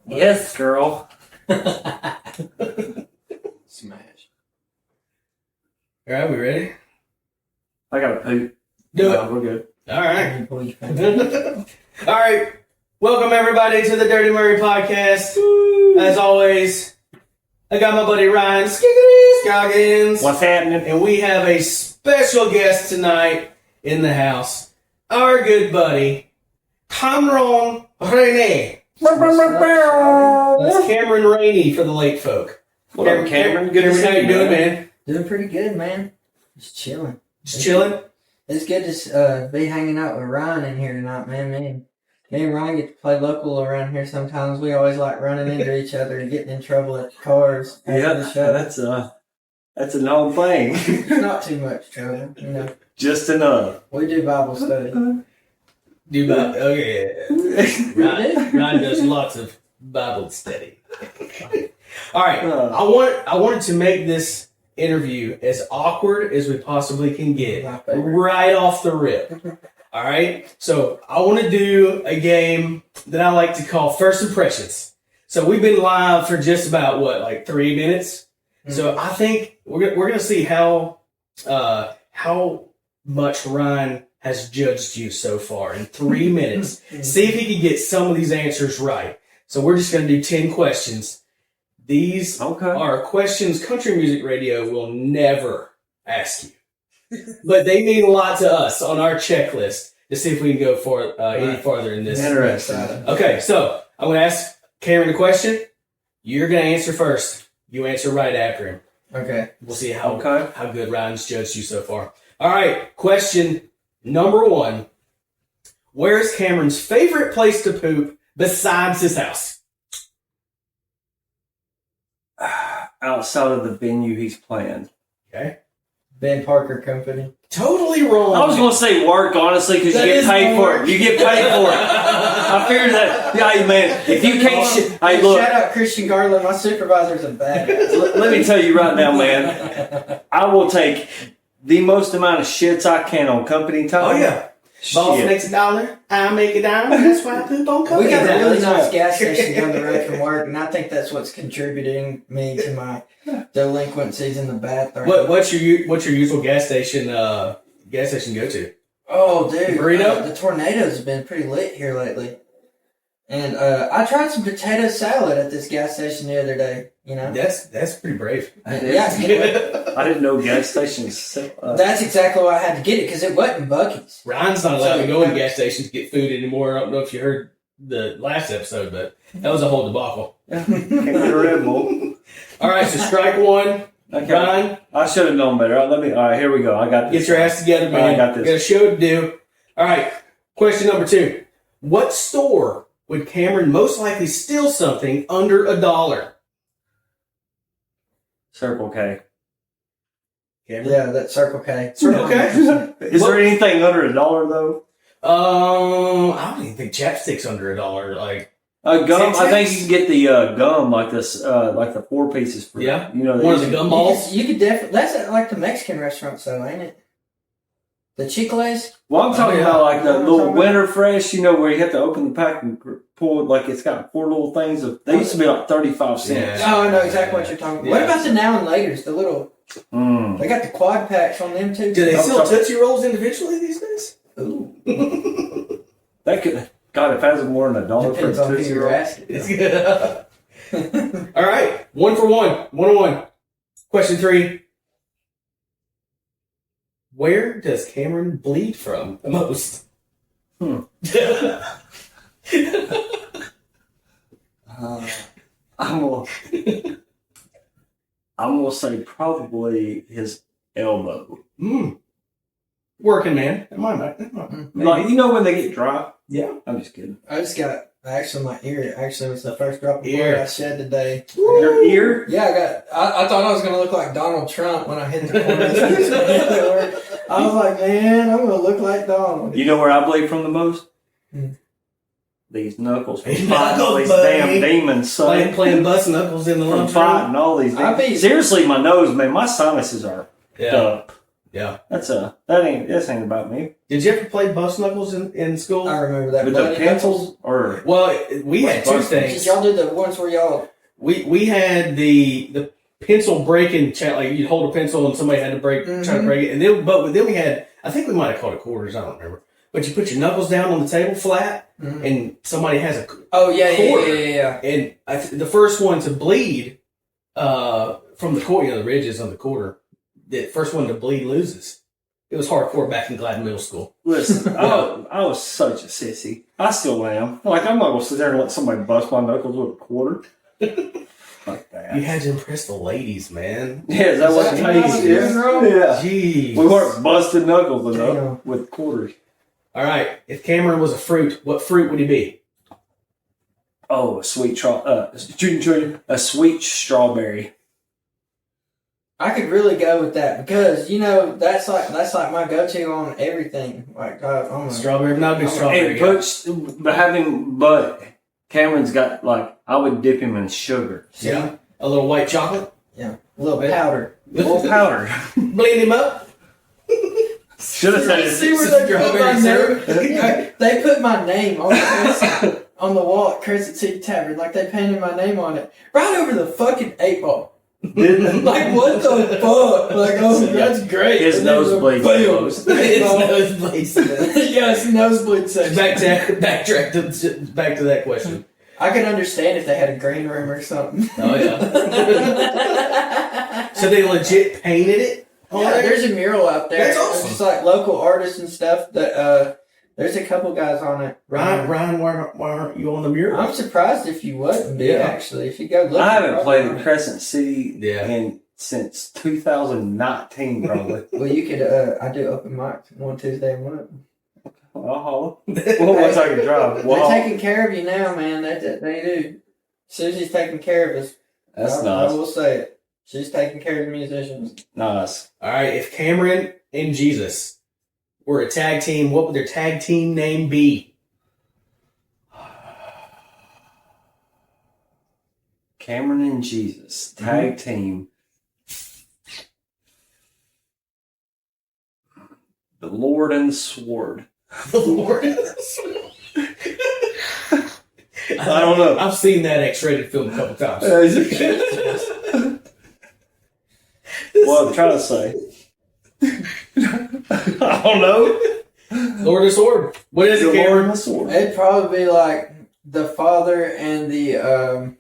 Yes, girl. Smash. All right, we ready? I got to poop. Do it. No, we're good. All right. All right. Welcome, everybody, to the Dirty Murray podcast. Woo. As always, I got my buddy Ryan Scoggins. What's happening? And we have a special guest tonight in the house. Our good buddy, Cameron Rainey. That's Cameron Rainey for the lake folk. What up, Cameron? Good to see you. How you doing, man? Doing pretty good, man. Just chilling. Just chilling? It's good to be hanging out with Ryan in here tonight, man. Me and Ryan get to play local around here sometimes. We always like running into each other and getting in trouble at the cars. Yeah, that's a known thing. It's not too much trouble, you know. Just enough. We do Bible study. Ryan does lots of Bible study. All right, I wanted to make this interview as awkward as we possibly can get, right off the rip. All right, so I want to do a game that I like to call First Impressions. So we've been live for just about 3 minutes. Mm-hmm. So I think we're gonna see how much Ryan has judged you so far in 3 minutes. See if he can get some of these answers right. So we're just going to do 10 questions. These are questions country music radio will never ask you. But they mean a lot to us on our checklist to see if we can go any farther in this. Interesting. Okay, so I'm going to ask Cameron a question. You're going to answer first. You answer right after him. Okay. We'll see how good Ryan's judged you so far. All right, question number 1. Where is Cameron's favorite place to poop besides his house? Outside of the venue he's playing. Okay. Ben Parker Company. Totally wrong. I was going to say work, honestly, because you get paid for it. You get paid for it. I figured that. Yeah, man, if you can't... Hey, look. Shout out Christian Garland. My supervisor's a badass. Let me tell you right now, man. I will take the most amount of shits I can on company time. Oh, yeah. Boss makes $1, I make $10. That's why I poop on company. We got a really nice gas station down the road from work, and I think that's what's contributing me to my delinquencies in the bathroom. What's your usual gas station go to? Oh, dude, burrito. The tornadoes have been pretty lit here lately, and I tried some potato salad at this gas station the other day. You know, that's pretty brave. I didn't know gas stations. That's exactly why I had to get it, because it wasn't Buc-ee's. Ryan's not allowed to go in gas stations to get food anymore. I don't know if you heard the last episode, but that was a whole debacle. Can't get a Red Bull. All right, so strike 1. Okay. Ryan, I should have known better. All right, here we go. I got this. Get your ass together, man. I got this. Got a show to do. All right, question number 2. What store would Cameron most likely steal something under $1? Circle K. Cameron? Yeah, that's Circle K. Circle K? Is there anything under $1 though? I don't even think chapstick's under $1. Like gum. I think you can get the gum like this, like the 4 pieces for one of the gum balls. You could definitely. That's at like the Mexican restaurants, though, ain't it? The chicles. Well, I'm talking about like the little Winter Fresh, where you have to open the pack and pull it. Like it's got 4 little things. They used to be like 35 cents. Yeah. Oh, I know exactly what you're talking about. Yeah. What about the Now and Laters? The little. They got the quad packs on them too. Do they sell Tootsie Rolls individually these days? Ooh. That could. God, if it has more than $1 for a Tootsie Roll. All right, 1 for 1. 1-on-1. Question 3. Where does Cameron bleed from the most? I'm gonna say probably his elbow. Working man. Am I right? Like when they get dry. Yeah. I'm just kidding. I just got my ear. Actually, it was the first drop of blood I shed today. Your ear? Yeah, I thought I was gonna look like Donald Trump when I hit the corner. I was like, man, I'm gonna look like Donald. You know where I bleed from the most? These knuckles. Fighting all these damn demons, son. Playing bust knuckles in the lunchroom. Fighting all these demons. Seriously, my nose, man, my sinuses are up. Yeah. That's ain't about me. Did you ever play bus knuckles in school? I remember that. With the pencils or Well, we had two Did things. y'all do the ones where y'all? We had the pencil breaking challenge. Like you'd hold a pencil and somebody had to try to break it, and then we had, I think we might have called it quarters. I don't remember. But you put your knuckles down on the table flat, and somebody has a yeah. And the first one to bleed from the quarter, the ridges on the quarter, the first one to bleed loses. It was hardcore back in Gladden Middle School. listen, I was such a sissy. I still am. Like I'm not gonna sit there and let somebody bust my knuckles with a quarter. Like that. You had to impress the ladies, man. Yeah, is that what Is it that takes? how it is, bro? Yeah. Jeez. We weren't busting knuckles enough Damn. with quarters. All right. If Cameron was a fruit, what fruit would he be? Oh, a sweet a sweet strawberry. I could really go with that because that's like my go-to on everything. Like I'm a Strawberry, not a big strawberry. But Cameron's got I would dip him in sugar. Yeah. A little white chocolate. a little powder. A little powder. Blend him up. Should have said See where they put my name? They put my name on the wall at Crescent City Tavern. Like they painted my name on it right over the fucking 8-ball. Didn't Like what the fuck? Like that's great. His nosebleed. His nosebleeds. Yes, nosebleed section. Back to that question. I could understand if they had a green room or something. Oh yeah. So they legit painted it. Yeah, there's a mural out there. That's awesome. It's just like local artists and stuff that there's a couple guys on it. Ryan, why aren't you on the mural? I'm surprised if you wouldn't be actually. If you go look. I haven't played in Crescent City Yeah. since 2019 probably. Well, you could. I do open mics one Tuesday a month. I'll holler. Well, once I can drive. They're taking care of you now, man. They do. Susie's taking care of us. That's I nice. will say it. She's taking care of the musicians. Nice. All right. If Cameron and Jesus were a tag team, what would their tag team name be? Cameron and Jesus tag team. The Lord and the Sword. The Lord. I don't know. I've seen that X-rated film a couple times. Well, I'm trying to say. I don't know. Lord of Sword. What is it, The Lord Cameron? and the Sword. It'd probably be like the father and the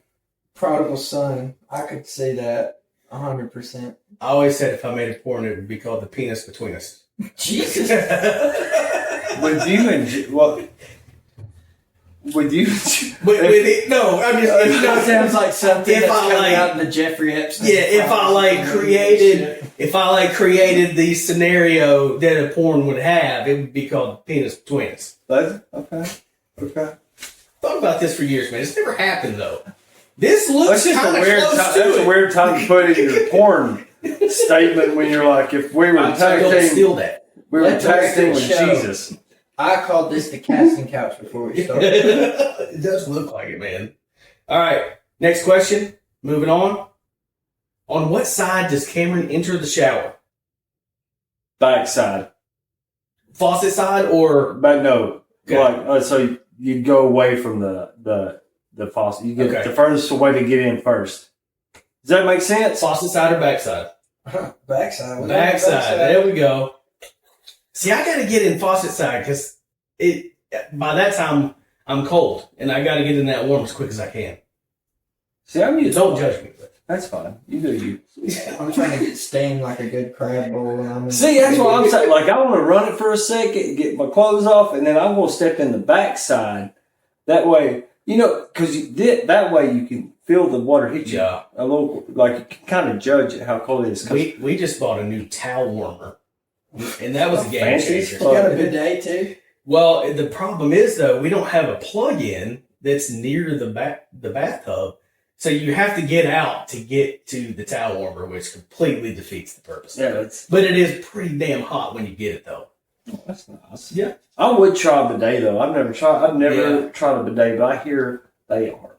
prodigal son. I could see that 100%. I always said if I made a porn, it would be called The Penis Between Us. Jesus. Would you and what? Would you? No, I'm just. That sounds like something If that's I, coming like- out of the Jeffrey Epstein. Yeah, if I created the scenario that a porn would have, it would be called Penis Between Us. Okay. Thought about this for years, man. It's never happened though. This looks That's just kind a of weird close time. to That's it. a weird time to put in your porn statement when you're like, if we were I'm tag still team, steal that. we were Let's tag team with show. Jesus. I called this the casting couch before we started. It does look like it, man. All right, next question. Moving on. On what side does Cameron enter the shower? Backside, Faucet side or? but no, Okay. so you go away from the faucet. You get Okay. the furthest away to get in first. Does that make sense? Faucet side or backside? Backside. Backside. There we go. See, I gotta get in faucet side because by that time I'm cold and I gotta get in that warm as quick as I can. See, I'm used. Don't judge me. But That's fine. You do you. I'm trying to get steamed like a good crab bowl. And I'm in See, that's what I'm saying. Like, I want to run it for a second, get my clothes off, and then I'm going to step in the backside. That way, because that way you can feel the water hit you Yeah. a little. Like, you can kind of judge it how cold it is. 'Cause we just bought a new towel warmer, and that was a game Fancy changer. You got a bidet too? Well, the problem is though we don't have a plug-in that's near the bathtub, so you have to get out to get to the towel warmer, which completely defeats the purpose. Yeah, But it is pretty damn hot when you get it though. that's nice. Yeah. I would try a bidet though. I've never tried a bidet, but I hear they are.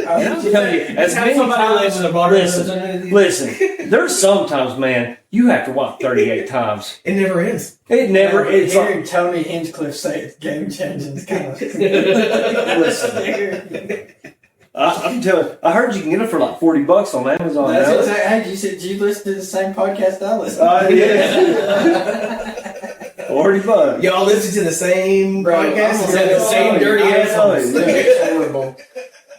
I'm telling you, as How many somebody times, lives in a bar. listen, there's sometimes, man, you have to walk 38 times. It never ends. It never, it's hearing like, Tony Hinchcliffe say it's game changing is kind of. listen. I'm telling. I heard you can get it for like $40 on Amazon. That's now. exactly. Hey, did you listen to the same podcast I listen? Yeah. $40. Y'all listen to the same Bro, podcast? I'm Is that the same dirty assholes? It's horrible.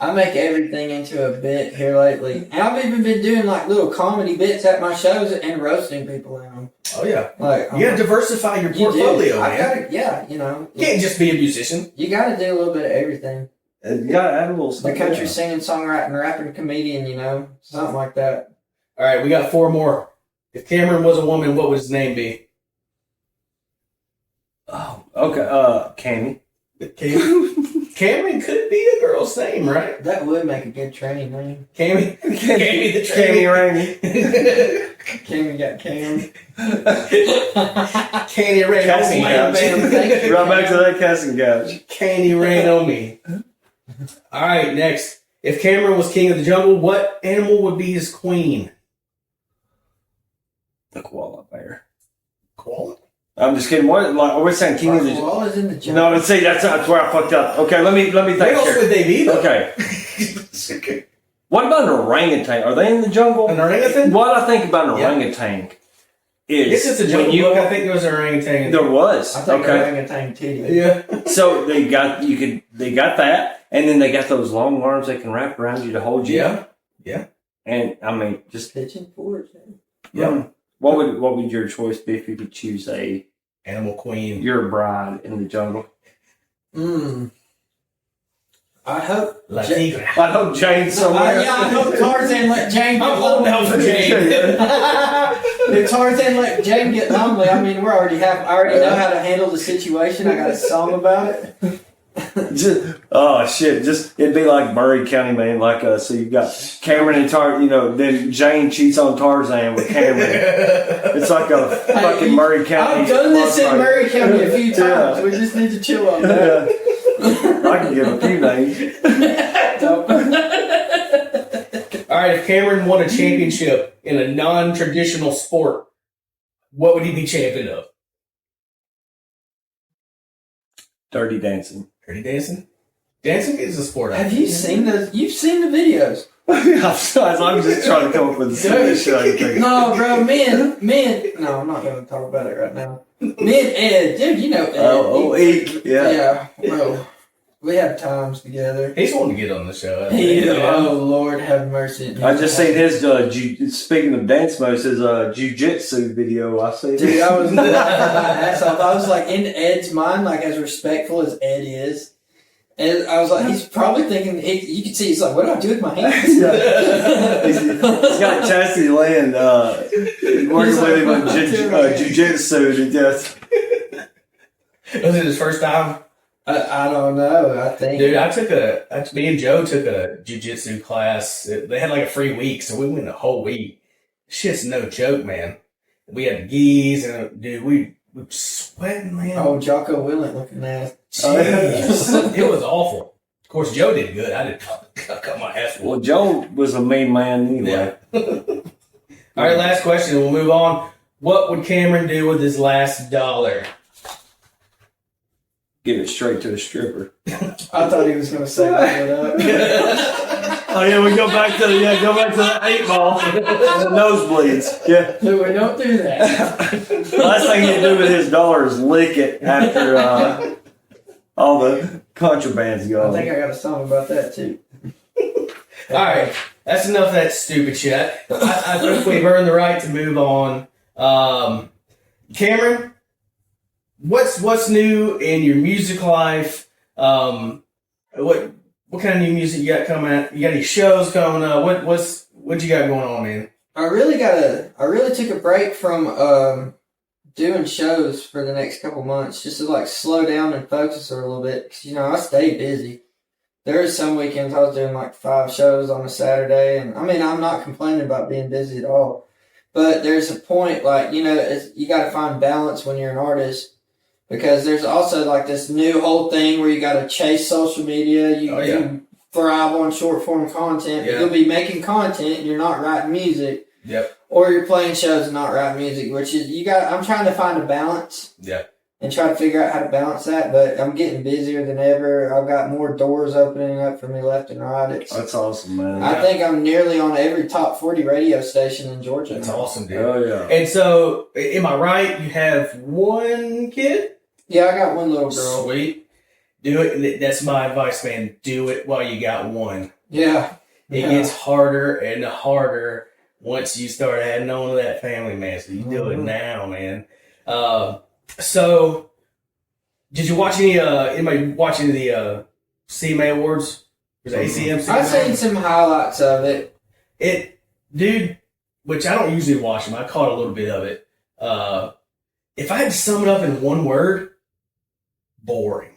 I make everything into a bit here lately, and I've even been doing like little comedy bits at my shows and roasting people in them. Oh yeah, Like you gotta diversify your portfolio, man. You know, You can't just be a musician. you got to do a little bit of everything. You gotta add a little The stuff. country singing, songwriting, rapping, comedian, you know, something like that. All right, we got 4 more. If Cameron was a woman, what would his name be? Oh, okay. Cammy. Cameron could be a girl's name, right? That would make a good trainee name. Cammy the Cameron Rainey. Cammy got Cam. Candy rain on Casting me. couch. Thank you. Right back to that casting couch. Candy rain on me. All right, next. If Cameron was king of the jungle, what animal would be his queen? The koala bear. Koala? I'm just kidding. What? Like, are we saying king of the? Koala's in the jungle. No, see, that's where I fucked up. Okay, let me think Where else here. would they be, though? Okay. What about an orangutan? Are they in the jungle? An orangutan? What I think about an Yeah. orangutan Yes, is it's a when jungle you book. I think there was an orangutan. there was I think okay. orangutan titty. Yeah. So they got that, and then they got those long arms they can wrap around you to hold you. Yeah. And I mean, just Pitching forward. Yeah. What would your choice be if you could choose Animal queen. your bride in the jungle? I hope. La Ja- Tigra. I hope Jane's somewhere. I hope Tarzan let Jane. I'm holding out for Jane. If Tarzan let Jane get lonely, I mean, I already know how to handle the situation. I got a song about it. Oh shit! It'd be like Murray County, man. Like so you've got Cameron and then Jane cheats on Tarzan with Cameron. It's like a fucking Murray County. I've done this in Murray County a few times. Yeah. We just need to chill on that. I can give a few names. All right, if Cameron won a championship in a non-traditional sport, what would he be champion of? Dirty dancing. Dirty dancing? Dancing is a sport. Have you seen those? You've seen the videos. I'm just trying to come up with a silly shit I can think of. No, bro, men. No, I'm not going to talk about it right now. Me and Ed, dude, you know Ed. Eek. Yeah. Yeah, bro. We have times together. He's wanting to get on the show. Oh, Lord, have mercy. I just seen his, speaking of dance moves, his jiu-jitsu video. I see. Dude, I was laughing my ass off. I was like, in Ed's mind, like as respectful as Ed is, and I was like, he's probably thinking, you can see, he's like, what do I do with my hands? He's got Chastity Land working with him on jiu-jitsu to just. Was it his first time? I don't know. I think. Dude, me and Joe took a jiu-jitsu class. They had like a free week, so we went a whole week. Shit's no joke, man. We had gis, and dude, we were sweating, man. Oh, Jocko Willett looking ass. Jeez. It was awful. Of course, Joe did good. I did cut my ass. Well, Joe was a mean man anyway. Yeah. All right, last question. We'll move on. What would Cameron do with his last $1? Give it straight to a stripper. I thought he was going to say that up. Oh yeah, we go back to the 8 ball, the nosebleeds. Yeah. No, we don't do that. Last thing you do with his dollar is lick it after all the contraband's I gone. think I got a song about that too. All right, that's enough of that stupid shit. I think we've earned the right to move on. Cameron, what's new in your music life? What kind of new music you got coming out? You got any shows coming up? What you got going on, man? I really took a break from doing shows for the next couple months just to like slow down and focus a little bit. 'Cause, I stay busy. There are some weekends I was doing like 5 shows on a Saturday, and I mean I'm not complaining about being busy at all. But there's a point like you got to find balance when you're an artist. Because there's also like this new whole thing where you got to chase social media. You thrive on short form content. Yeah. You'll be making content and you're not writing music. Yep. Or you're playing shows and not writing music, which is I'm trying to find a balance. Yep. And try to figure out how to balance that, but I'm getting busier than ever. I've got more doors opening up for me left and right. That's awesome, man. I think I'm nearly on every top 40 radio station in Georgia. That's now. awesome, dude. Oh, yeah. And so, am I right? You have one kid? Yeah, I got one little girl. Sweet. Do it. That's my advice, man. Do it while you got one. Yeah. It gets harder and harder once you start adding on to that family, man. So you do it now, man. So, did you watch anybody watching the CMA Awards? Was it ACM? CMA? I've seen some highlights of it. Dude, which I don't usually watch them. I caught a little bit of it. If I had to sum it up in one word, boring.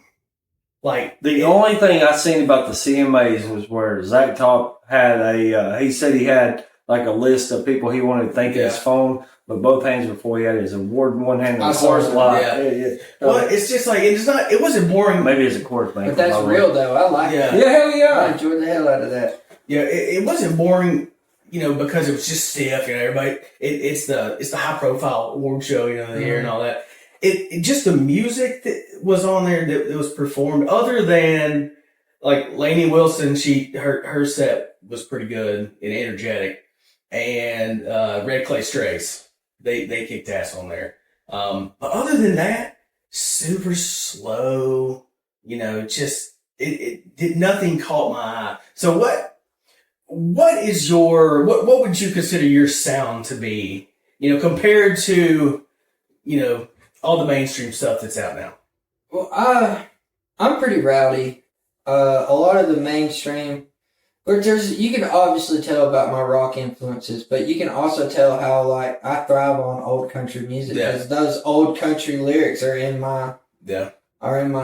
Like, the only thing I seen about the CMAs was where Zach Top had he said he had like a list of people he wanted to thank in his phone, but both hands before he had his award in one hand and the chorus line. Yeah. Well, it's just like, it wasn't boring. Maybe it's a chorus thing. But that's real, though. I like it. Yeah, hell yeah. I enjoyed the hell out of that. Yeah, it wasn't boring, because it was just stiff, everybody. It's the high profile award show, the year and all that. It just the music that was on there that was performed, other than like Lainey Wilson, her set was pretty good and energetic, and Red Clay Strays, they kicked ass on there. But other than that, super slow. Just it did nothing caught my eye. So what is what would you consider your sound to be? Compared to all the mainstream stuff that's out now. Well, I'm pretty rowdy. A lot of the mainstream, you can obviously tell about my rock influences, but you can also tell how I thrive on old country music because those old country lyrics are in my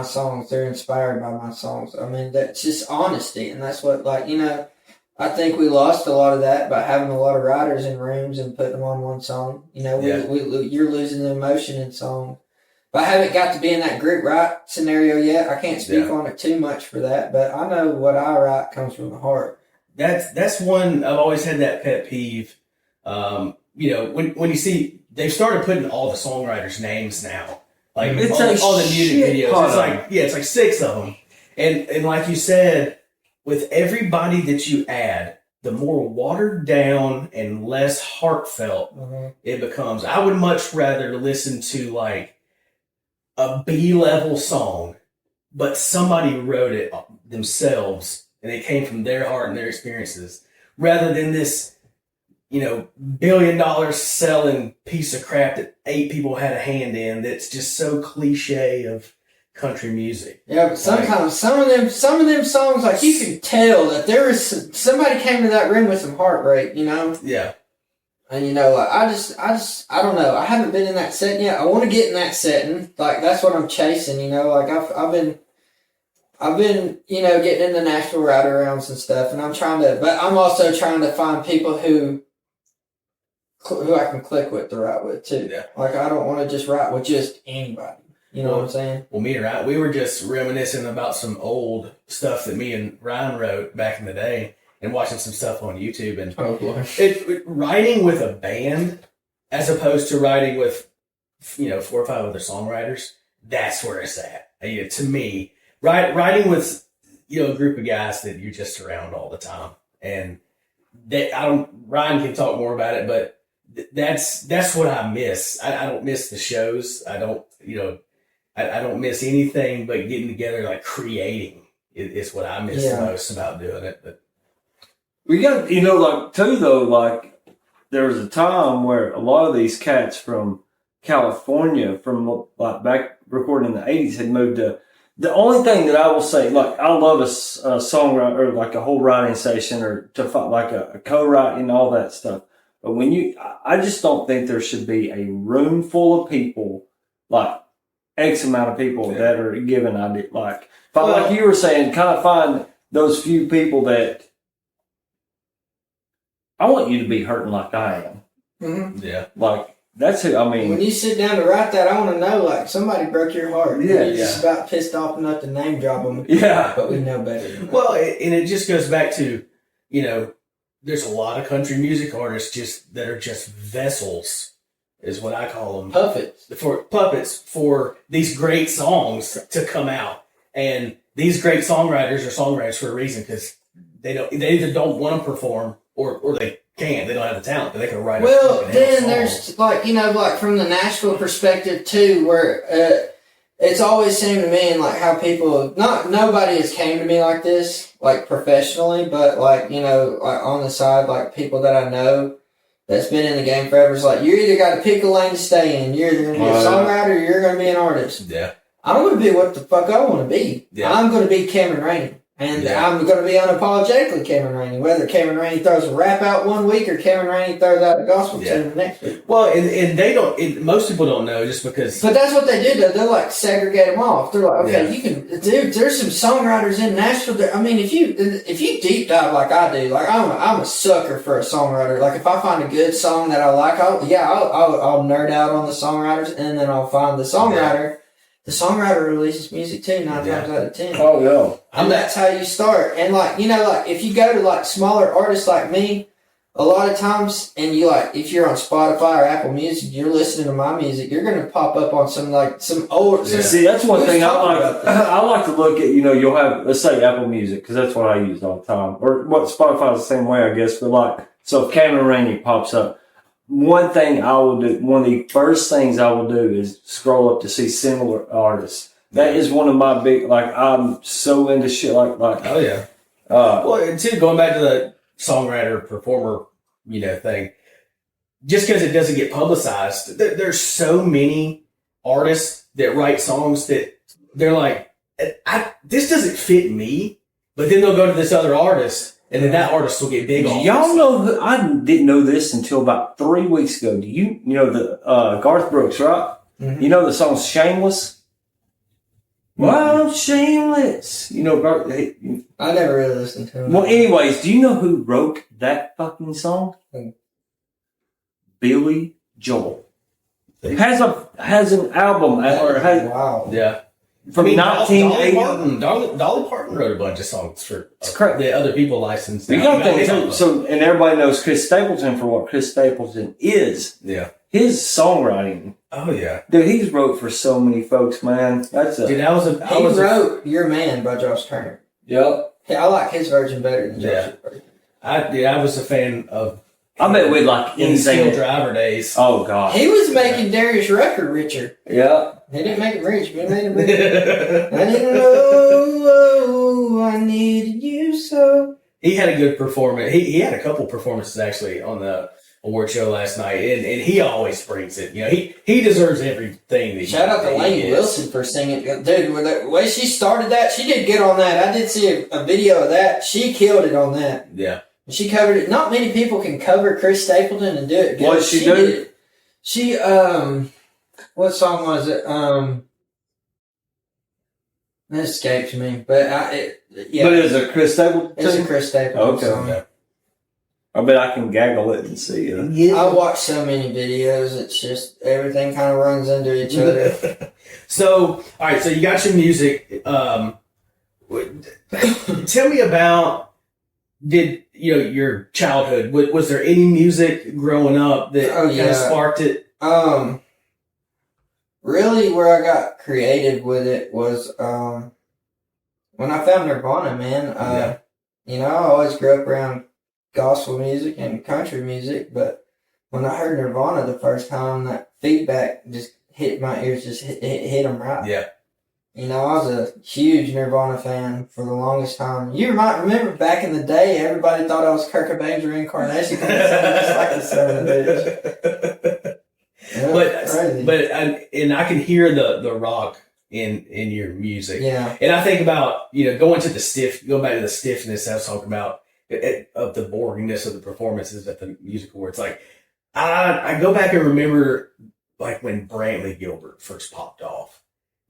songs. They're inspired by my songs. I mean, that's just honesty, and that's what I think we lost a lot of that by having a lot of writers in rooms and putting them on one song. You're losing the emotion in song. But I haven't got to be in that group write scenario yet. I can't speak on it too much for that, but I know what I write comes from the heart. That's one I've always had that pet peeve. When you see they've started putting all the songwriters' names now, like all the music videos. It's like 6 of them, and like you said. With everybody that you add, the more watered down and less heartfelt it becomes. I would much rather listen to a B-level song, but somebody wrote it themselves and it came from their heart and their experiences, rather than this, $1 billion selling piece of crap that 8 people had a hand in that's just so cliche of country music. Yeah, but sometimes some of them songs, you can tell that there is somebody came to that room with some heartbreak, Yeah. And I don't know. I haven't been in that setting yet. I want to get in that setting. That's what I'm chasing. I've been getting into Nashville ride-arounds and stuff, and but I'm also trying to find people who I can click with to write with too. Yeah. I don't want to just write with just anybody. You know what I'm saying? Well, me and Ryan, we were just reminiscing about some old stuff that me and Ryan wrote back in the day and watching some stuff on YouTube. And writing with a band as opposed to writing with, 4 or 5 other songwriters, that's where it's at. To me, writing with, a group of guys that you're just around all the time. And Ryan can talk more about it, but that's what I miss. I don't miss the shows. I don't miss anything but getting together, creating is what I miss the most about doing it. But we got, too, though, there was a time where a lot of these cats from California, from back recording in the 80s, had moved to. The only thing that I will say, I love a songwriter, or a whole writing session, or to a co-writing, all that stuff. But I just don't think there should be a room full of people, X amount of people that are given ideas. Like you were saying, kind of find those few people that I want you to be hurting like I am. Mm-hmm. Yeah. That's who, I mean. When you sit down to write that, I want to know, like, somebody broke your heart. Yeah, You're just about pissed off enough to name drop them. Yeah. But we know better than that. Well, and it just goes back to, you know, there's a lot of country music artists that are just vessels, is what I call them. Puppets for these great songs to come out. And these great songwriters are songwriters for a reason, because they either don't want to perform or they can't. They don't have the talent, but they can write. Well, then there's like, you know, like from the Nashville perspective too, where it's always seemed to me, and like how people, nobody has came to me like this, like professionally, but like, you know, like on the side, like people that I know that's been in the game forever is like, you either got to pick a lane to stay in. You're either going to be a songwriter or you're going to be an artist. Yeah. I'm going to be what the fuck I want to be. Yeah. I'm going to be Cameron Rainey. And I'm going to be unapologetically Cameron Rainey. Whether Cameron Rainey throws a rap out one week or Cameron Rainey throws out a gospel tune the next week. Well, and they don't, most people don't know just because. But that's what they do, though. They're like, segregate them off. They're like, okay, you can, dude, there's some songwriters in Nashville that, I mean, if you deep dive like I do, like I'm a sucker for a songwriter. Like if I find a good song that I like, I'll nerd out on the songwriters, and then I'll find the songwriter. Yeah. The songwriter releases music too, 9 times out of 10. Oh, yeah. And that's how you start. And like, you know, like if you go to like smaller artists like me, a lot of times, and you like, if you're on Spotify or Apple Music, you're listening to my music, you're going to pop up on some old. Yeah. See, that's one thing I like. I like to look at, you know, you'll have, let's say Apple Music, because that's what I use all the time. Or what Spotify is the same way, I guess. But like, so if Cameron Rainey pops up, one thing I will do, one of the first things I will do is scroll up to see similar artists. That is one of my big, like, I'm so into shit like oh yeah. Well, and too, going back to the songwriter performer, you know, thing, just because it doesn't get publicized, there's so many artists that write songs that they're like, this doesn't fit me, but then they'll go to this other artist. And then that artist will get big on. Y'all know, I didn't know this until about 3 weeks ago. Do you know the Garth Brooks, right? Mm-hmm. You know the song Shameless? Mm-hmm. Well, shameless. You know, Garth. I never really listened to him. Well, anyways, do you know who wrote that fucking song? Mm-hmm. Billy Joel. Has an album wow. Yeah. From 1980. Dolly Parton wrote a bunch of songs for the other people licensed. You got to think too. So, and everybody knows Chris Stapleton for what Chris Stapleton is. Yeah. His songwriting. Oh yeah. Dude, he's wrote for so many folks, man. He wrote Your Man by Josh Turner. Yep. Yeah, I like his version better than Josh's version. I was a fan of. I bet we'd like in Steel Driver days. Oh god. He was making Darius Rucker richer. Yeah. He didn't make him rich, but he made him rich. I didn't know I needed you so. He had a good performance. He had a couple performances actually on the award show last night, and he always brings it. You know, he deserves everything. Shout out to Lainey Wilson for singing. Dude, with the way she started that, she did good on that. I did see a video of that. She killed it on that. Yeah. She covered it. Not many people can cover Chris Stapleton and do it good. What did she do? Did it. She, what song was it? It escapes me, but yeah. But is it Chris Stapleton? It's a Chris Stapleton song. Okay. I bet I can gaggle it and see it. Yeah. I watch so many videos. It's just everything kind of runs into each other. So, all right. So you got your music. Tell me about your childhood. Was there any music growing up that kind of sparked it? Really, where I got creative with it was when I found Nirvana, man. You know, I always grew up around gospel music and country music, but when I heard Nirvana the first time, that feedback just hit my ears, just hit them right. Yeah. You know, I was a huge Nirvana fan for the longest time. You might remember back in the day, everybody thought I was Kurt Cobain's reincarnation. Just like the son of a bitch. But I can hear the rock in your music. Yeah. And I think about, going back to the stiffness I was talking about, of the boringness of the performances at the music awards. Like, I go back and remember, like, when Brantley Gilbert first popped off.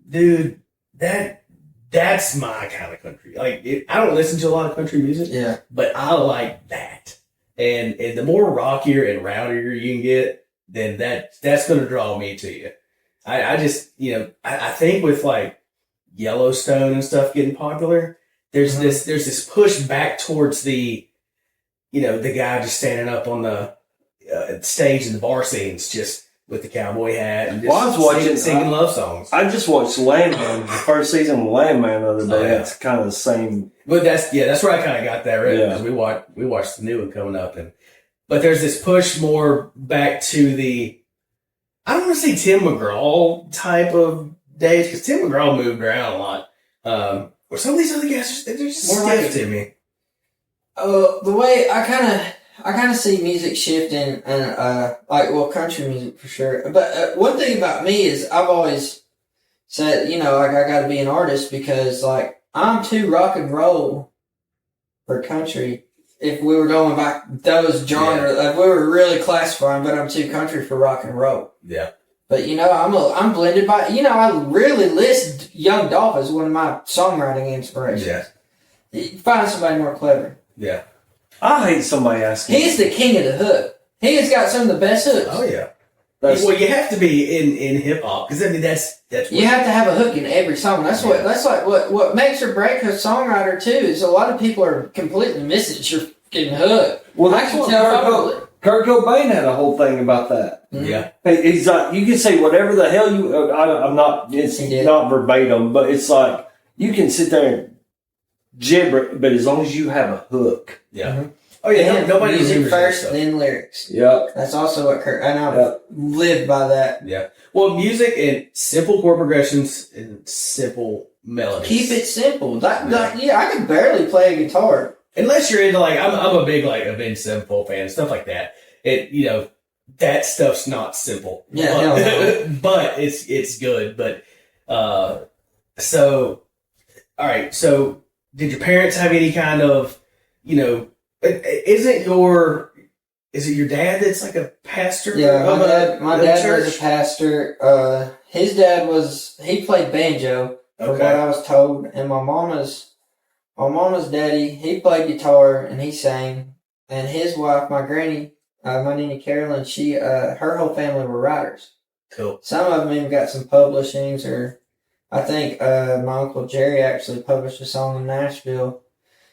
Dude, that's my kind of country. Like, I don't listen to a lot of country music, but I like that. And the more rockier and rowdier you can get, then that's going to draw me to you. I just, I think with like Yellowstone and stuff getting popular, there's this push back towards the guy just standing up on the stage in the bar scenes just with the cowboy hat and just singing love songs. I just watched Landman, the first season of Landman the other day. It's kind of the same. But that's where I kind of got that right, because we watched the new one coming up, but there's this push more back to the, I don't want to say Tim McGraw type of days, because Tim McGraw moved around a lot. Or some of these other guys, they're just more stiff to me. The way I kind of see music shifting, and country music for sure. But one thing about me is I've always said, I got to be an artist, because like I'm too rock and roll for country. If we were going back those genres, if we were really classifying, but I'm too country for rock and roll. Yeah. But I'm blended by. I really list Young Dolph as one of my songwriting inspirations. Yeah. You find somebody more clever. Yeah. I hate somebody asking. He's the king of the hook. He has got some of the best hooks. Oh yeah. Well, you have to be in hip hop, because that's you have to have a hook in every song. That's what makes or breaks a songwriter too. Is a lot of people are completely missing your fucking hook. Well, that's what Kurt Cobain had a whole thing about that. Mm-hmm. Yeah. He's like, you can say whatever the hell you. I'm not. It's not verbatim, but it's like you can sit there and gibber, but as long as you have a hook. Yeah. Mm-hmm. Oh yeah. Nobody music first, then lyrics. Yep. That's also what Kurt. And I live by that. Yeah. Well, music and simple chord progressions and simple melodies. Keep it simple. I can barely play a guitar. Unless you're into like, I'm a big like Avenged Sevenfold fan and stuff like that. That stuff's not simple. Yeah, but it's good. But so all right. So did your parents have any kind of is it your dad that's like a pastor? Yeah, my dad was a pastor. His dad he played banjo, from what I was told, and my mama's daddy, he played guitar and he sang, and his wife, my granny, my Nina Carolyn, her whole family were writers. Cool. Some of them even got some publishings, or I think my Uncle Jerry actually published a song in Nashville.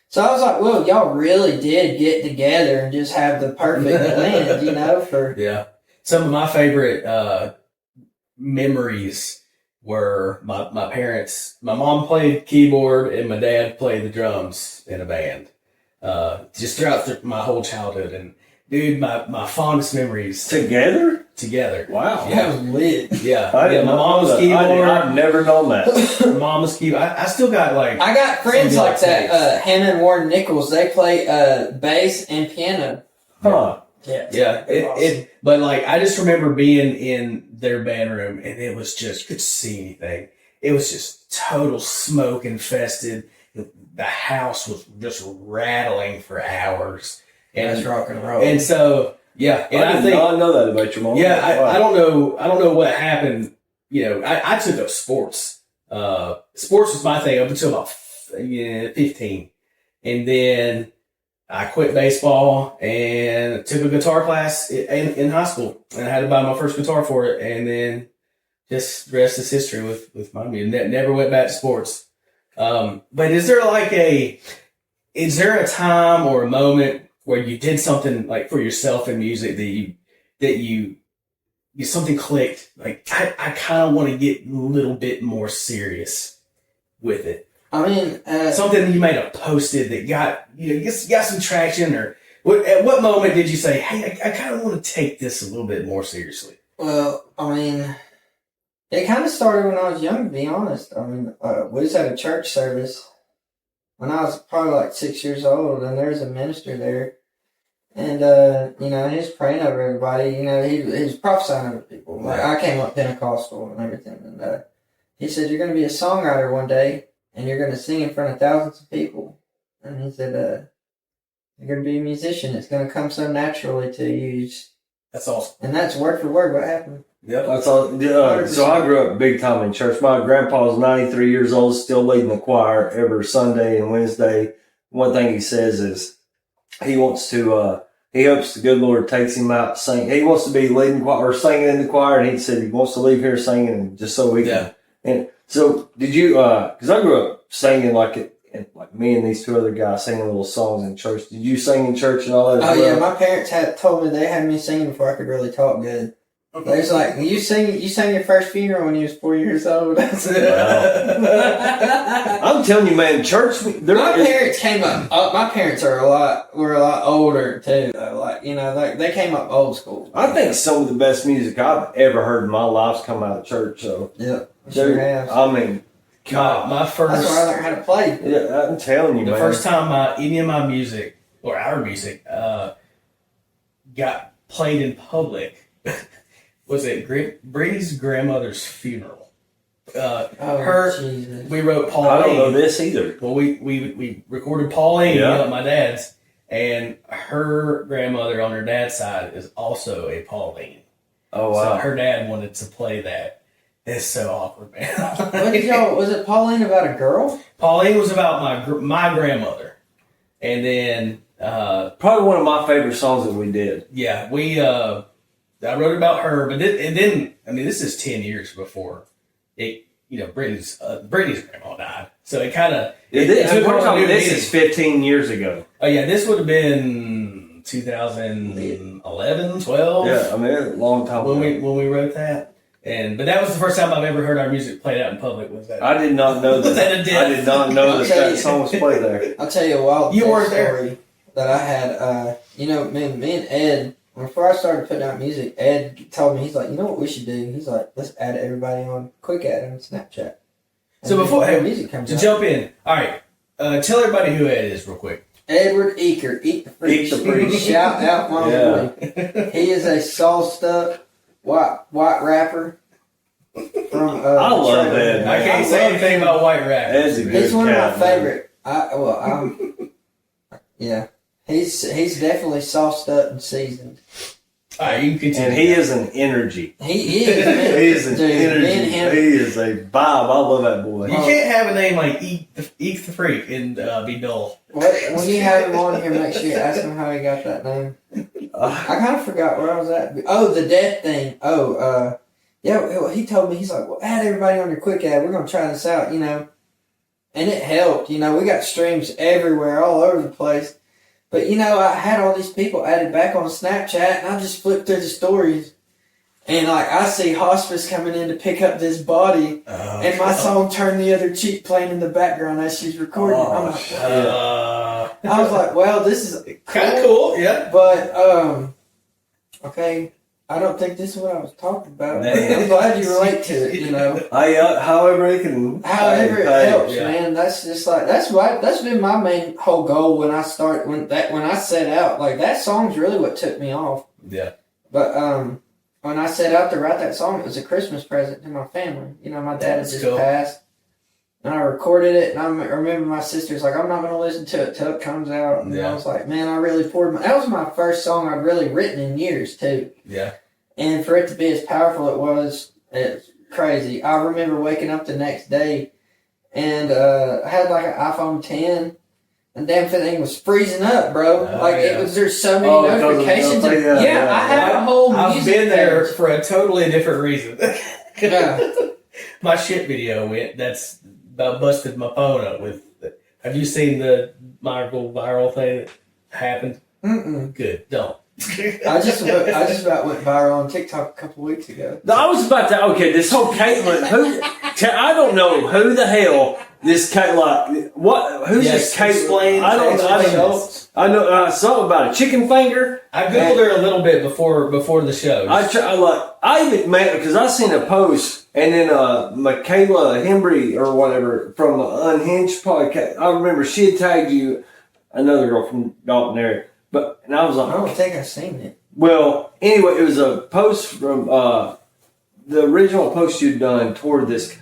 So I was like, well, y'all really did get together and just have the perfect blend, for... Yeah. Some of my favorite memories were my parents. My mom played keyboard and my dad played the drums in a band. Just throughout my whole childhood. And, dude, my fondest memories... Together? Wow. Yeah. That was lit. Yeah. My mom was keyboard. I've never known that. My mom was keyboard. I still got like... I got friends like that. Hannah and Warren Nichols, they play bass and piano. Huh. Yeah. But like, I just remember being in their band room, and it was just, you could see anything. It was just total smoke infested. The house was just rattling for hours. And that's rock and roll. And so... Yeah, and I did not know that about your mom. Yeah, I don't know what happened. I took up sports. Sports was my thing up until about 15, and then I quit baseball and took a guitar class in high school, and I had to buy my first guitar for it, and then just the rest is history with my music. Never went back to sports. But is there a time or a moment where you did something like for yourself in music that you something clicked? Like, I kind of want to get a little bit more serious with it. I mean, something you might have posted that got some traction, or at what moment did you say, "Hey, I kind of want to take this a little bit more seriously"? Well, I mean, it kind of started when I was young, to be honest. I mean, we just had a church service when I was probably like 6 years old, and there's a minister there, and he was praying over everybody. He was prophesying over people. Like, I came up Pentecostal and everything, and he said, "You're going to be a songwriter one day, and you're going to sing in front of thousands of people." And he said, "You're going to be a musician. It's going to come so naturally to you." That's awesome. And that's word for word what happened. Yep, that's all. So I grew up big time in church. My grandpa was 93 years old, still leading the choir every Sunday and Wednesday. One thing he says is he wants to he hopes the good Lord takes him out singing. He wants to be leading choir or singing in the choir, and he said he wants to leave here singing just so he can. And so, did you? Because I grew up singing like me and these two other guys singing little songs in church. Did you sing in church and all that? Oh yeah, my parents told me they had me singing before I could really talk good. They was like, you sang your first funeral when you was 4 years old. Wow. I'm telling you, man, church. My parents came up. My parents were a lot older too. Though. Like they came up old school. I think some of the best music I've ever heard in my life's come out of church. So yeah, sure have. I mean, God, my first. That's where I learned how to play. Yeah, I'm telling you, the man. first time any of my music or our music got played in public. Was it Brittany's grandmother's funeral? Jesus. We wrote Pauline. I don't know this either. Well, we recorded Pauline at my dad's, and her grandmother on her dad's side is also a Pauline. Oh wow! So her dad wanted to play that. It's so awkward, man. Was it Pauline about a girl? Pauline was about my grandmother, and then probably one of my favorite songs that we did. Yeah, I wrote about her, but this is 10 years before it. Brittany's grandma died, so it kind of. This is 15 years ago. Oh yeah, this would have been 2011, 12. Yeah, I mean, a long time when ago. we wrote that, but that was the first time I've ever heard our music played out in public. Was that? I did not know that. I did not know that song was played there. I'll tell you a wild story that I had. Me and Ed. Before I started putting out music, Ed told me, he's like, you know what we should do? He's like, let's add everybody on Quick Add on Snapchat. So before music comes to out. jump in, all right, tell everybody who Ed is real quick. Edward Eaker, Eat the Freak. Shout out my boy. He is a sauced up white rapper. From I love Ed. I can't say anything about white rap. Ed's a good He's one cat, of my favorite. Yeah. He's definitely sauced up and seasoned. All right, you can continue. And he is an energy. He is. Man. He is an Dude, energy. He is a vibe. I love that boy. You can't have a name like Eat the Freak and be dull. When you have him on here, make sure you ask him how he got that name. I kind of forgot where I was at. Oh, the death thing. Yeah, he told me, he's like, well, add everybody on your Quick Add. We're going to try this out, And it helped. We got streams everywhere, all over the place. But, I had all these people added back on Snapchat, and I just flipped through the stories. And, I see hospice coming in to pick up this body, and my song Turn the Other Cheek playing in the background as she's recording. I'm like, I was like, well, this is kind of cool, yeah. But, okay, I don't think this is what I was talking about. I'm glad you relate to it, However it can. However it helps, man. That's just like that's been my main whole goal when I set out. Like that song's really what took me off. Yeah. But when I set out to write that song, it was a Christmas present to my family. My dad had just passed, and I recorded it. And I remember my sister's like, "I'm not going to listen to it till it comes out." And I was like, "Man, I really poured that was my first song I'd really written in years too." Yeah. And for it to be as powerful it's crazy. I remember waking up the next day and I had like an iPhone 10 and damn thing was freezing up, bro. There's so many notifications. I have a whole music I've been there page. for a totally different reason. Yeah. My shit video that's about busted my phone up with. Have you seen the viral thing that happened? Mm-mm. Good. Don't. I just about went viral on TikTok a couple weeks ago. I was about to. Okay, this whole Caitlyn. I don't know who the hell this Caitlyn. What? Who's this Caitlyn? I don't know. I know something about a chicken finger. I googled her a little bit before the show. I even because I seen a post and then Michaela Hembry or whatever from the Unhinged podcast. I remember she had tagged you, another girl from Dalton area. And I was like, I don't think I've seen it. Well, anyway, it was a post from the original post you'd done toward this.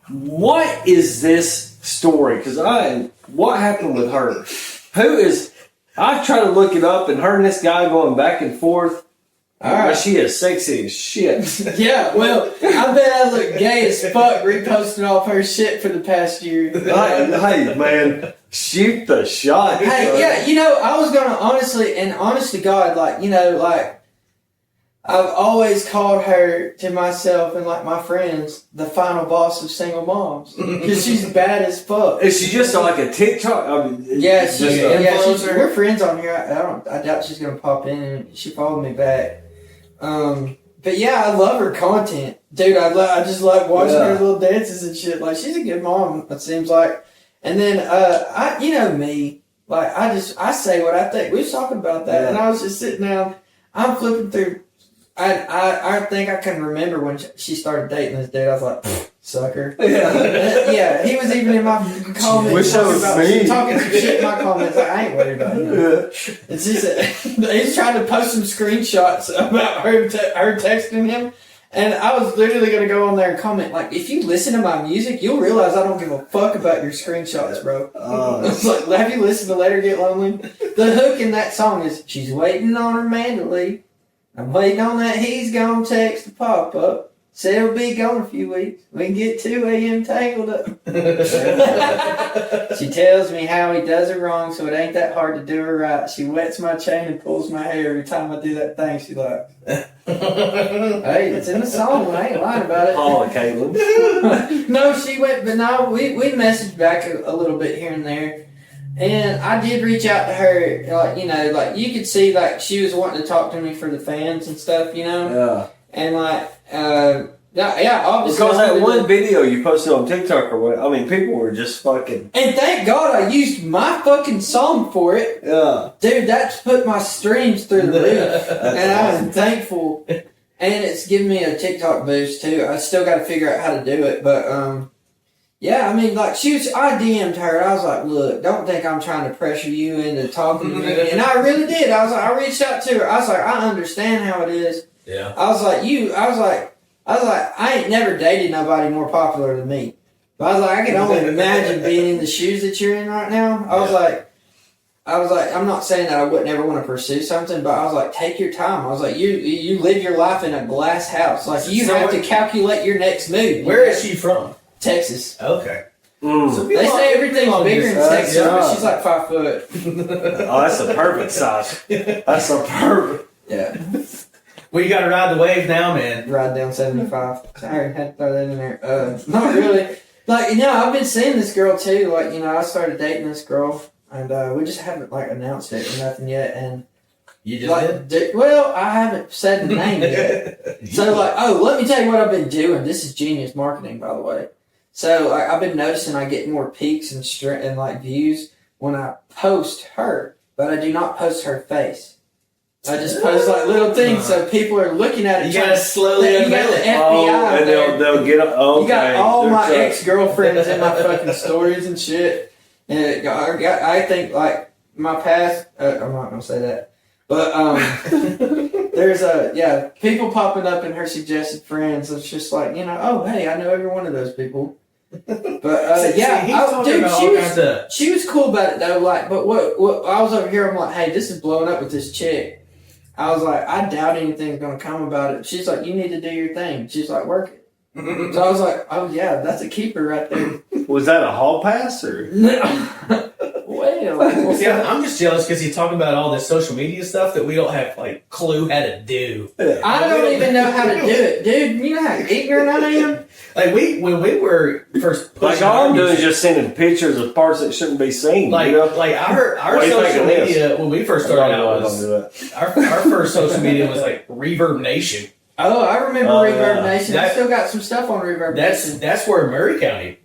What is this story? Because what happened with her? I tried to look it up, and her and this guy going back and forth. All right. She is sexy as shit. Yeah, well, I bet I look gay as fuck reposting off her shit for the past year. Hey, man. Shoot the shot. Hey, yeah, you know, I was gonna honest to God, like, you know, like, I've always called her to myself and like my friends the final boss of single moms because she's bad as fuck. Is she just like a TikTok? I mean, We're friends on here. I doubt she's gonna pop in, and she followed me back. But yeah, I love her content, dude. I just love watching her little dances and shit. Like, she's a good mom, it seems like. And then you know me, like I say what I think. We was talking about that, and I was just sitting down. I'm flipping through. I think I can remember when she started dating this dude. I was like, sucker. Yeah, he was even in my comments talking some shit in my comments. Like, I ain't worried about him. It's just he's trying to post some screenshots about her texting him. And I was literally going to go on there and comment, like, if you listen to my music, you'll realize I don't give a fuck about your screenshots, bro. It's like, have you listened to Let Her Get Lonely? The hook in that song is, she's waiting on her man to leave. I'm waiting on that he's gone text to pop up. Said he'll be gone a few weeks. We can get 2 a.m. tangled up. She tells me how he does her wrong, so it ain't that hard to do her right. She wets my chain and pulls my hair every time I do that thing she likes. Hey, it's in the song. I ain't lying about it. Paula Caitlin. No, she went, but no, we messaged back a little bit here and there. And I did reach out to her, like, you know, like, you could see, like, she was wanting to talk to me for the fans and stuff, you know? Yeah. And, like, obviously. Because that one video you posted on TikTok or what, I mean, people were just fucking. And thank God I used my fucking song for it. Yeah. Dude, that's put my streams through the roof. And I'm thankful. And it's given me a TikTok boost, too. I still got to figure out how to do it, but, yeah, I mean, like, I DM'd her. I was like, look, don't think I'm trying to pressure you into talking to me. And I really did. I reached out to her. I was like, I understand how it is. Yeah. I was like, I ain't never dated nobody more popular than me. But I was like, I can only imagine being in the shoes that you're in right now. I was like, I'm not saying that I would never want to pursue something, but I was like, take your time. I was like, you live your life in a glass house. Like, you have to calculate your next move. Where is she from? Texas. Okay. So they say everything's bigger in Texas, but she's like 5 foot. Oh, that's a perfect size. That's a perfect. Yeah. Well, you got to ride the wave now, man. Ride down 75. Sorry, had to throw that in there. Not really. Like, you know, I've been seeing this girl too. Like, you know, I started dating this girl, and we just haven't like announced it or nothing yet. And you just did? Well, I haven't said the name yet. So, like, let me tell you what I've been doing. This is genius marketing, by the way. So, like, I've been noticing I get more peaks and like views when I post her, but I do not post her face. I just post like little things, so people are looking at it. You gotta slowly you got the FBI and they'll get okay. You got all my ex-girlfriends in my fucking stories and shit. And I think like my past. I'm not gonna say that, but there's people popping up in her suggested friends. It's just like, you know, oh hey, I know every one of those people. But she was cool about it though. Like, but what I was over here, I'm like, hey, this is blowing up with this chick. I was like, I doubt anything's gonna come about it. She's like, you need to do your thing. She's like, work it. So I was like, oh yeah, that's a keeper right there. Was that a hall pass or? Well, see, I'm just jealous because he's talking about all this social media stuff that we don't have like clue how to do. I don't even know how to do it, dude. You know how ignorant I am. Like when we were first like all I'm doing is just sending pictures of parts that shouldn't be seen. Like, you know? like our social media when we first started out was our first social media was like Reverb Nation. Oh, I remember Reverb Nation. I still got some stuff on Reverb Nation. That's where Murray County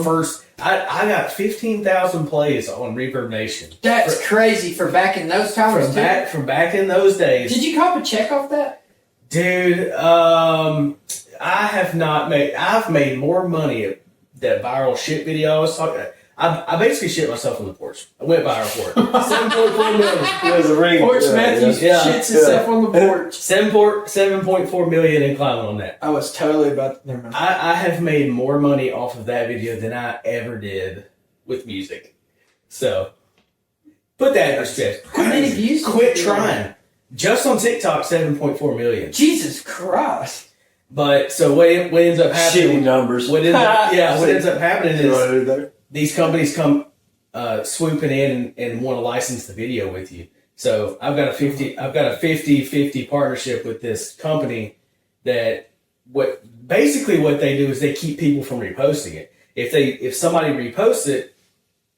first. I got 15,000 plays on Reverb Nation. That's crazy for back in those times. From back in those days. Did you cop a check off that? Dude, I have not made. I've made more money at that viral shit video I was talking. I basically shit myself on the porch. I went viral for it. 7.4 million. There's a ring. Porch Matthews shits himself on the porch. 7.4 million in climbing on that. I was totally about to. Never mind. I have made more money off of that video than I ever did with music. So, put that in perspective. How many views? Quit trying. Just on TikTok, 7.4 million. Jesus Christ. But, so what ends up happening... Shitty numbers. What ends up happening is... these companies come swooping in and want to license the video with you. So I've got a 50-50 partnership with this company that what they do is they keep people from reposting it. If somebody reposts it,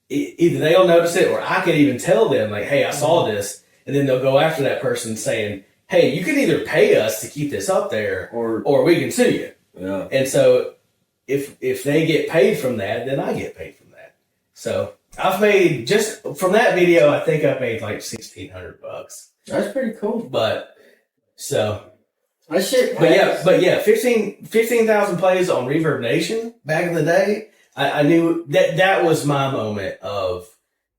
either they'll notice it or I can even tell them like, hey, I saw this, and then they'll go after that person saying, hey, you can either pay us to keep this up there or we can sue you. Yeah. And so if they get paid from that, then I get paid from that. So I've made, just from that video, I think I've made like $1,600. That's pretty cool. But so that shit. But yeah, 15,000 plays on Reverb Nation back in the day. I knew that was my moment of,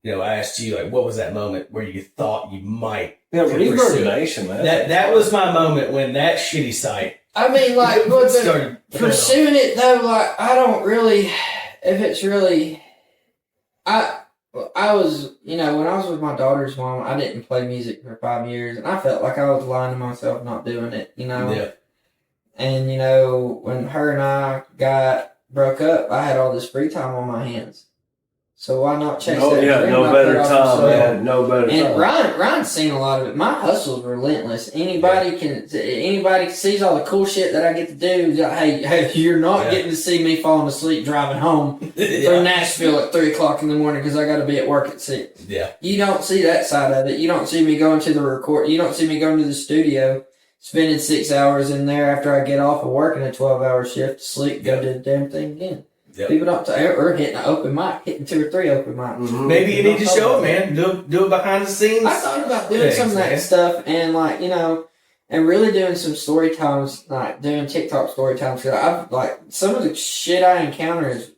I asked you, like, what was that moment where you thought you might? Yeah, Reverb Nation, man. That was my moment when that shitty site. I mean, like, started pursuing it though, like, I don't really, if it's really, I was, when I was with my daughter's mom, I didn't play music for 5 years, and I felt like I was lying to myself not doing it, Yeah. And, when her and I broke up, I had all this free time on my hands. So why not chase that dream? No better time, man. No better time. And Ryan's seen a lot of it. My hustle's relentless. Anybody sees all the cool shit that I get to do. Hey, you're not getting to see me falling asleep driving home from Nashville at 3:00 in the morning because I got to be at work at 6. Yeah. You don't see that side of it. You don't see me going to the record. You don't see me going to the studio, spending 6 hours in there after I get off of working a 12-hour shift to sleep, go do the damn thing again. Yep. People don't, or hitting an open mic, hitting 2 or 3 open mics. Mm-hmm. Maybe you need to show it, man. Do it behind the scenes. I thought about doing some of that stuff and and really doing some story times, like doing TikTok story times. I've some of the shit I encounter is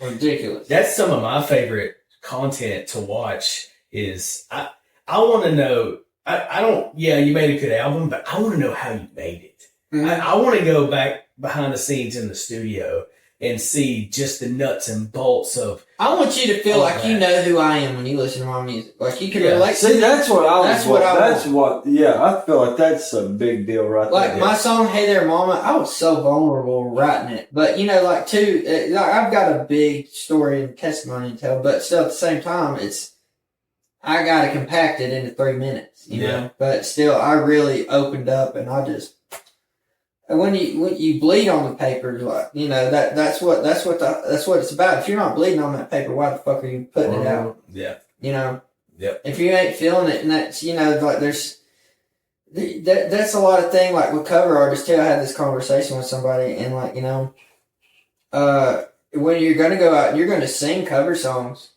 ridiculous. That's some of my favorite content to watch. Is I want to know. I don't. Yeah, you made a good album, but I want to know how you made it. Mm-hmm. I want to go back behind the scenes in the studio and see just the nuts and bolts of. I want you to feel like you know who I am when you listen to my music. Like you can relate. See, that's what I feel like that's a big deal right there. Like my song "Hey There Mama," I was so vulnerable writing it, but I've got a big story and testimony to tell, but still at the same time, I gotta compact it into 3 minutes, you know. But still, I really opened up, and I just. And when you bleed on the paper, that's what it's about. If you're not bleeding on that paper, why the fuck are you putting it out? Yeah. Yep. If you ain't feeling it, and that's that's a lot of thing. Like with cover artists too, I had this conversation with somebody, and when you're gonna go out and you're gonna sing cover songs,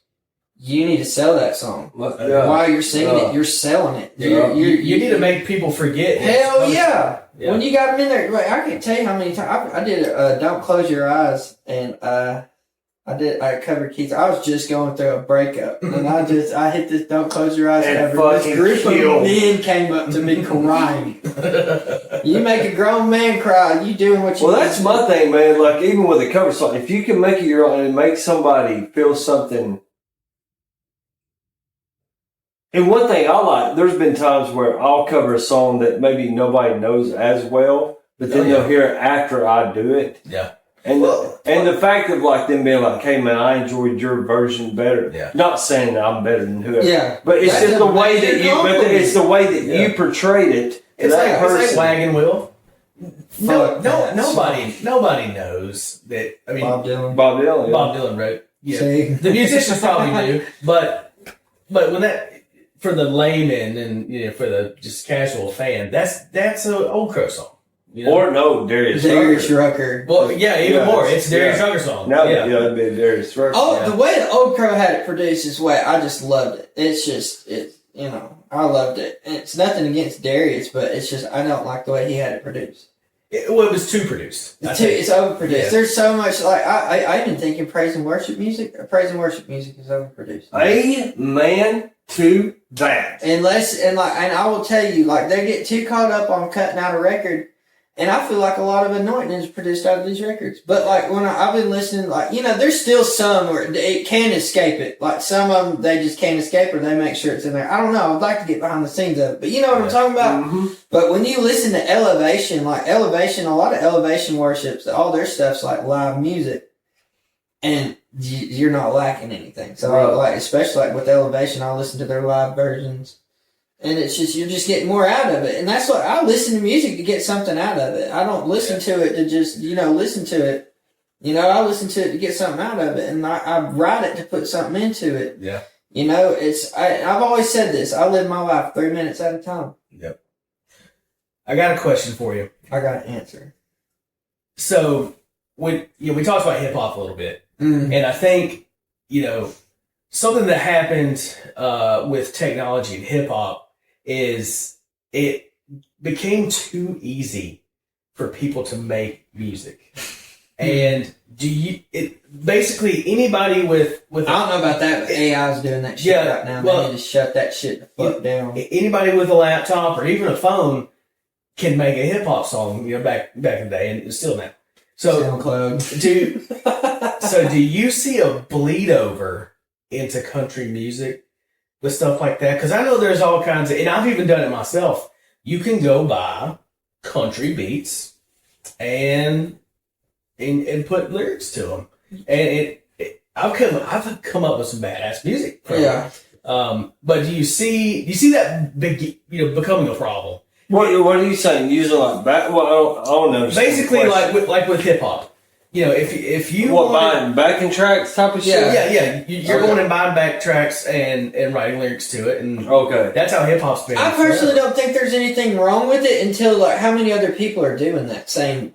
you need to sell that song. While you're singing it, you're selling it. You need to make people forget. Hell yeah. Yeah. When you got them in there, I can't tell you how many times I did "Don't Close Your Eyes," and I covered Keith. I was just going through a breakup, and I hit this "Don't Close Your Eyes" cover. This group of men came up to me crying. You make a grown man cry. You doing what you? Well, that's my thing, man. Like even with a cover song, if you can make it your own and make somebody feel something. And one thing I like, there's been times where I'll cover a song that maybe nobody knows as well, but then they'll hear it after I do it. Yeah. And the fact of them being like, hey man, I enjoyed your version better. Yeah. Not saying that I'm better than whoever. Yeah. But it's just the way that you portrayed it. It's like Wagon Wheel. Nobody knows that. I mean, Bob Dylan wrote. Yeah. The musicians probably do, but when that. For the layman and for the just casual fan, that's an Old Crow song. Or no, Darius Rucker. Well, even more. It's Darius Rucker song. No, it'd be Darius Rucker. Oh, the way the Old Crow had it produced is I just loved it. I loved it. And it's nothing against Darius, but it's just I don't like the way he had it produced. It was too produced. It's overproduced. Yeah. There's so much I've been thinking praise and worship music is overproduced. Amen to that. And I will tell you, they get too caught up on cutting out a record, and I feel like a lot of anointing is produced out of these records. But when I've been listening, there's still some where it can escape it. Like some of them, they just can't escape, or they make sure it's in there. I don't know. I'd like to get behind the scenes of it, but you know what I'm talking about. Mm-hmm. But when you listen to Elevation, a lot of Elevation worships, all their stuff's like live music. and you're not lacking anything. So Right. like, especially like with Elevation, I listen to their live versions, and it's just you're just getting more out of it. And that's what I listen to music to get something out of it. I don't listen to it to just listen to it. I listen to it to get something out of it, and I write it to put something into it. Yeah. I've always said this. I live my life 3 minutes at a time. Yep. I got a question for you. I got an answer. So when we talked about hip hop a little bit, Mm. and I think something that happened with technology and hip hop is it became too easy for people to make music. And basically anybody with I don't know about that, but AI's doing that shit right now. They need to shut that shit the fuck down. Anybody with a laptop or even a phone can make a hip hop song, back in the day, and still now. So SoundCloud. do you see a bleed over into country music with stuff like that? Because I know there's all kinds of, and I've even done it myself. You can go buy country beats and put lyrics to them, and I've come up with some badass music. Yeah. But do you see that big, becoming a problem? What are you saying? Using like back? Well, I don't know. Basically, like with hip hop. If you buying backing tracks type of shit? Yeah. You're going and buying back tracks and writing lyrics to it, and okay, that's how hip hop's been. I personally don't think there's anything wrong with it until like how many other people are doing that same.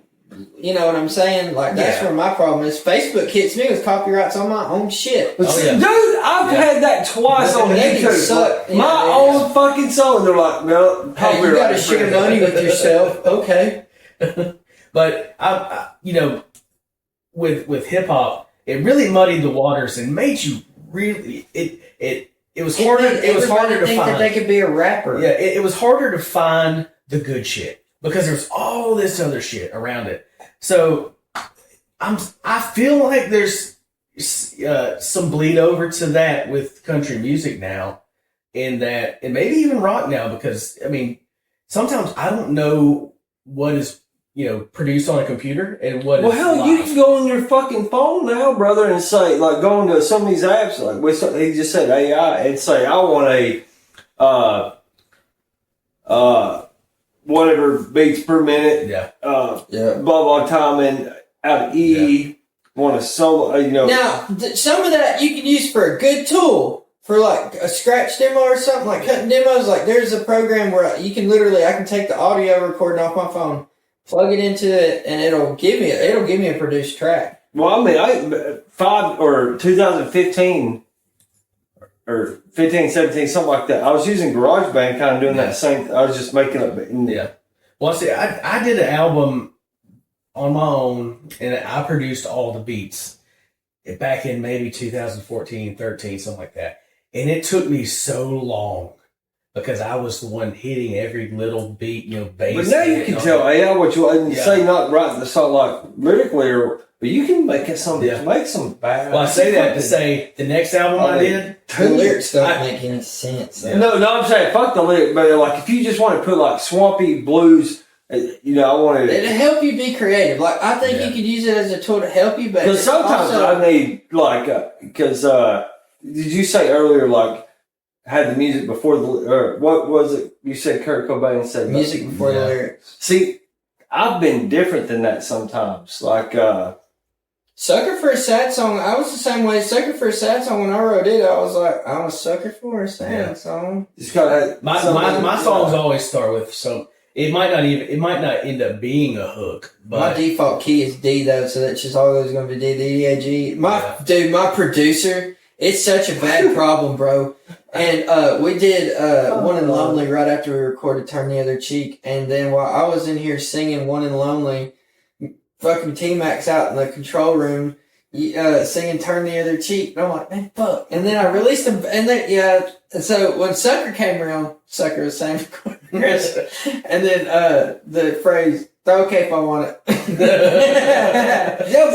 You know what I'm saying? Like that's where my problem is. Facebook hits me with copyrights on my own shit. Dude, I've had that twice on YouTube. My own fucking song. They're like, no, hey, you gotta share money with yourself. Okay. But I with hip hop, it really muddied the waters and made you really it was harder. It was harder to think find that they could be a rapper. Yeah, it was harder to find the good shit because there's all this other shit around it. So I feel like there's some bleed over to that with country music now, and maybe even rock now, because I mean sometimes I don't know what is produced on a computer and what is hell, live. you can go on your fucking phone now, brother, and say, like, go into some of these apps, like he just said AI, and say, I want a whatever beats per minute, blah blah time, and out of E, want a solo, Now, some of that you can use for a good tool. For like a scratch demo or something, like cutting demos, like there's a program where you can I can take the audio recording off my phone, plug it into it, and it'll give me a produced track. Well, I mean, 2015 or 15, 17, something like that. I was using GarageBand, kind of doing that same. I was just making up. Well, see, I did an album on my own, and I produced all the beats back in maybe 2014, 13, something like that. And it took me so long because I was the one hitting every little beat, bass. But now you can tell AI what you want, and say not writing the song like lyrically, but you can make it make some bad. Well, I say that to say the next album I did, the lyrics don't make any sense. No, I'm saying fuck the lyric, but like if you just want to put like swampy blues, I wanted it'll help you be creative. Like I think you could use it as a tool to help you, but because sometimes I need did you say earlier like had the music before what was it? You said Kurt Cobain said music before the lyrics. See, I've been different than that sometimes. Like Sucker for a Sad Song, I was the same way. Sucker for a Sad Song, when I wrote it, I was like, I'm a sucker for a sad song. Just gotta my songs always start with some. It might not end up being a hook. But my default key is D though, so that's just always going to be D, D, A, G. My producer, it's such a bad problem, bro. And we did One and Lonely right after we recorded Turn the Other Cheek, and then while I was in here singing One and Lonely, fucking T-Max out in the control room singing Turn the Other Cheek, and I'm like, man, fuck. And then I released them, and then and so when Sucker came around, Sucker was saying, and then the phrase, throw a cape, I want it. But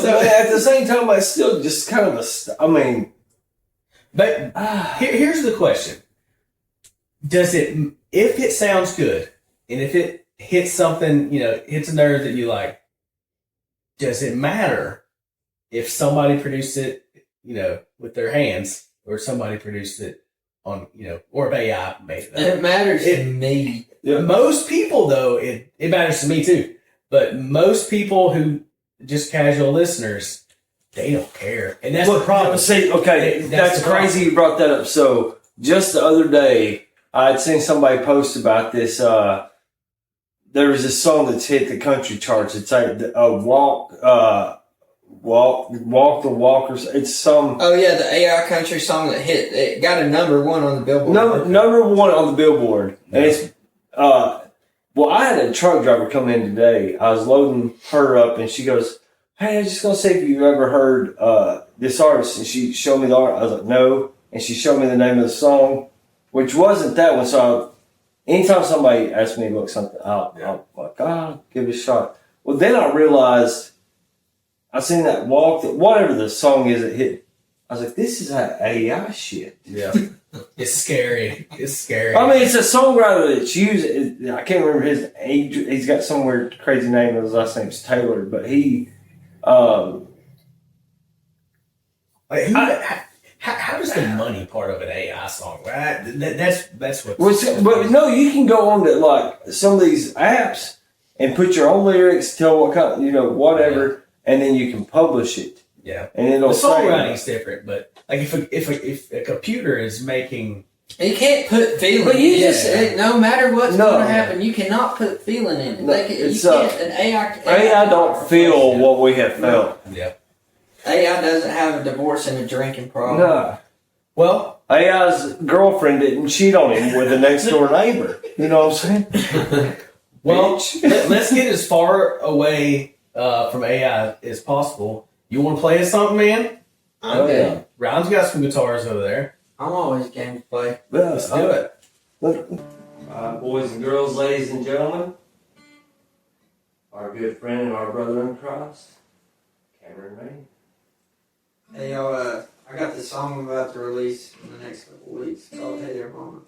at the same time, I still just kind of But here's the question. If it sounds good, and if it hits something, hits a nerve that you like, does it matter if somebody produced it, with their hands, or somebody produced it on, or if AI made it. It matters to me. Yeah. Most people, though, it matters to me too. But most people who just casual listeners, they don't care, and that's the problem. See, okay, that's crazy you brought that up. So just the other day, I had seen somebody post about this. There was a song that's hit the country charts. It's like walk the walkers. It's some. Oh yeah, the AI country song that hit. It got a #1 on the Billboard. Number one on the Billboard, and it's. Well, I had a truck driver come in today. I was loading her up, and she goes, "Hey, I was just gonna say if you've ever heard this artist." And she showed me the art. I was like, "No," and she showed me the name of the song, which wasn't that one. So anytime somebody asks me to look something up, I'm like, give it a shot. Well, then I realized I seen that whatever the song is, it hit. I was like, this is AI shit. Yeah. It's scary. It's scary. I mean, it's a songwriter that's used. I can't remember his age. He's got some weird, crazy name. His last name's Taylor, but he. How does the money part of an AI song? That's what. But no, you can go on to like some of these apps and put your own lyrics, tell what kind, whatever, and then you can publish it. Yeah, and it'll the songwriting's different, but like if a computer is making, you can't put feeling. But no matter what's going to happen, you cannot put feeling in it. No, you can't. An AI don't feel what we have felt. Yeah, AI doesn't have a divorce and a drinking problem. No. Well, AI's girlfriend didn't cheat on him with the next door neighbor. You know what I'm saying? Well, let's get as far away from AI as possible. You want to play us something, man? I'm game. Ryan's got some guitars over there. I'm always game to play. Let's do it. Boys and girls, ladies and gentlemen, our good friend and our brother in Christ, Cameron Rainey. Hey, y'all, I got this song I'm about to release in the next couple of weeks called Hey There Mama.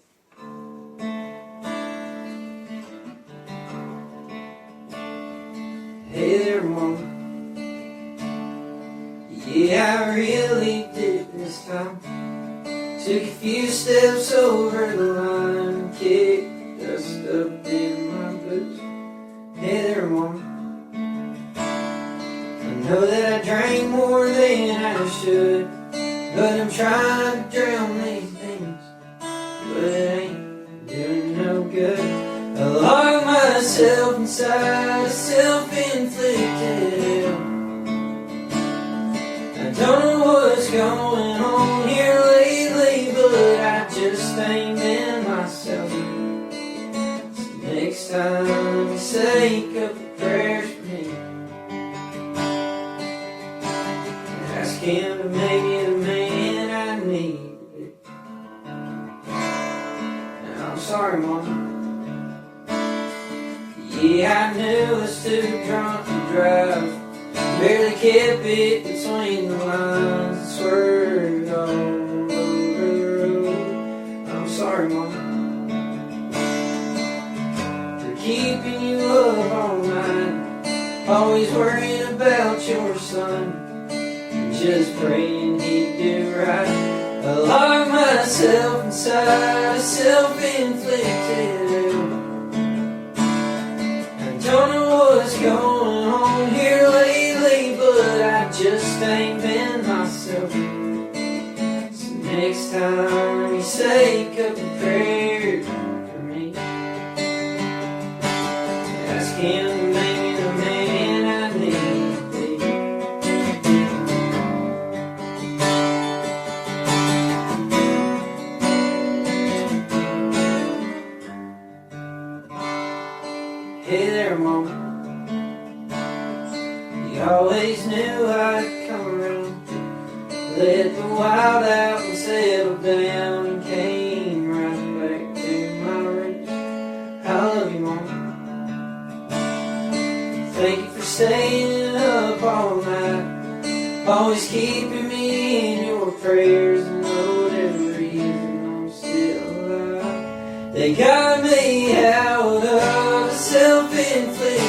Hey there, Mama. Yeah, I really did this time. Took a few steps over the line, kicked dust up in my boots. Hey there, Mama. I know that I drank more than I should, but I'm trying to drown these things, but it ain't doing no good. I lock myself inside a self-inflicted hell. I don't know what's going on here lately, but I just ain't been myself. So next time you say a couple prayers for me, ask him to make me the man I need to be. Now, I'm sorry, Mama. Yeah, I knew I was too drunk to drive. Barely kept it between the lines and swerved all over the road. I'm sorry, Mama, for keeping you up all night, always worrying about your son, and just praying he'd do right. I lock myself inside a self-inflicted hell. I don't know what's going on here lately, but I just ain't been myself. So next time you say a couple prayers for me, ask him to make me the man I need to be. Hey there, Mama. You always knew I'd come around. Let the wild out and settle down, and came right back to my roots. I love you, Mama. Thank you for staying up all night, always keeping me in your prayers, and whatever reason I'm still alive. They got me out of self-inflicted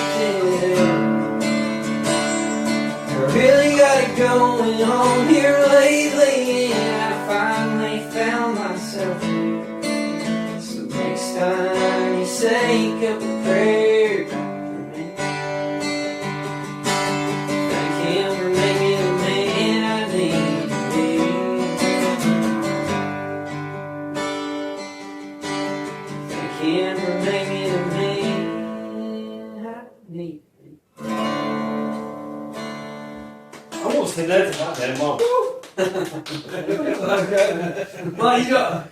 hell. I really gotta go time you say a couple prayers for me. Thank him for making the man I need to be. Thank him for making the man I need to be. I almost did that to my dad, Mom. Well, you know.